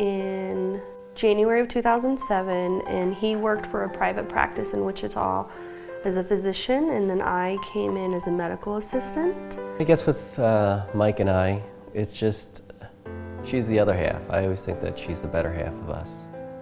in January of 2007, and he worked for a private practice in Wichita as a physician, and then I came in as a medical assistant. I guess with Mike and I, it's just, she's the other half. I always think that she's the better half of us.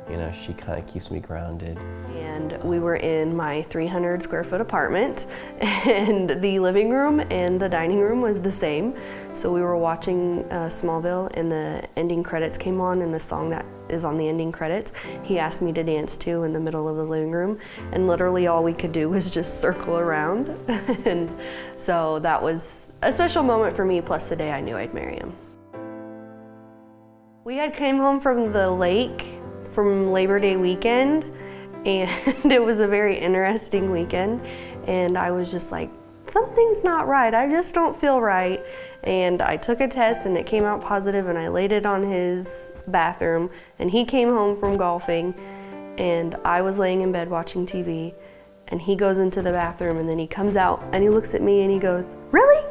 You know, she kind of keeps me grounded. And we were in my 300 square foot apartment, and the living room and the dining room was the same. So we were watching Smallville, and the ending credits came on, and the song that is on the ending credits, he asked me to dance to in the middle of the living room, and literally all we could do was just circle around. And so that was a special moment for me, plus the day I knew I'd marry him. We had came home from the lake from Labor Day weekend, and it was a very interesting weekend, and I was just like, something's not right, I just don't feel right. And I took a test and it came out positive, and I laid it on his bathroom, and he came home from golfing, and I was laying in bed watching TV, and he goes into the bathroom, and then he comes out and he looks at me and he goes, "Really?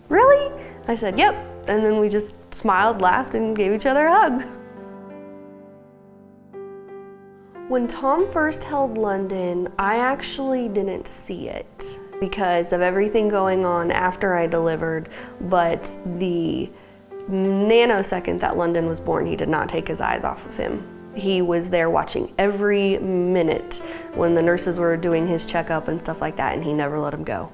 Really?" I said, "Yep." And then we just smiled, laughed, and gave each other a hug. When Tom first held London, I actually didn't see it because of everything going on after I delivered, but the nanosecond that London was born, he did not take his eyes off of him. He was there watching every minute when the nurses were doing his checkup and stuff like that, and he never let him go.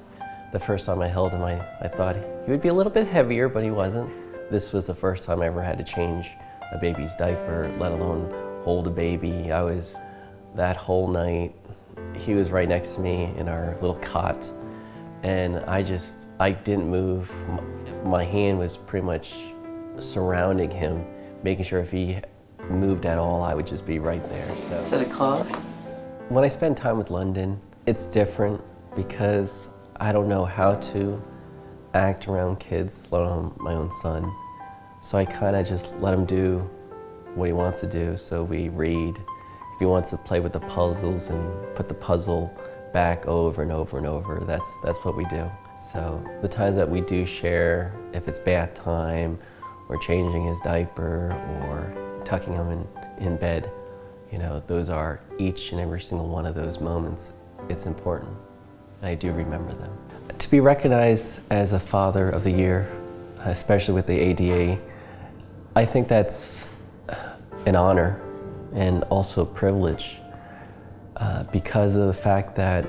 The first time I held him, I thought he would be a little bit heavier, but he wasn't. This was the first time I ever had to change a baby's diaper, let alone hold a baby. That whole night, he was right next to me in our little cot, and I didn't move. My hand was pretty much surrounding him, making sure if he moved at all, I would just be right there. So. Is that a cough? When I spend time with London, it's different because I don't know how to act around kids, let alone my own son. So I kind of just let him do what he wants to do. So we read. If he wants to play with the puzzles and put the puzzle back over and over and over, that's what we do. So the times that we do share, if it's bath time or changing his diaper or tucking him in bed, you know, those are each and every single one of those moments. It's important, and I do remember them. To be recognized as a Father of the Year, especially with the ADA, I think that's an honor and also a privilege because of the fact that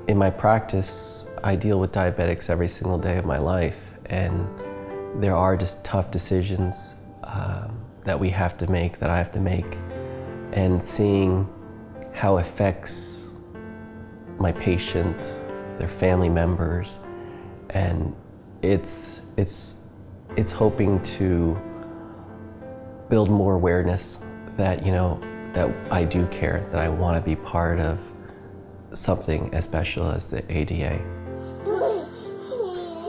in my practice, I deal with diabetics every single day of my life, and there are just tough decisions that we have to make, that I have to make, and seeing how it affects my patient, their family members, and it's hoping to build more awareness that, you know, that I do care, that I want to be part of something as special as the ADA.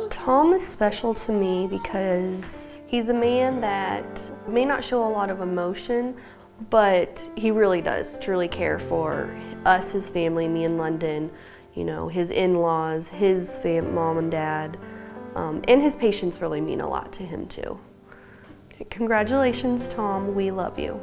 Tom is special to me because he's a man that may not show a lot of emotion, but he really does truly care for us, his family, me and London, you know, his in-laws, his mom and dad, and his patients really mean a lot to him too. Congratulations, Tom, we love you.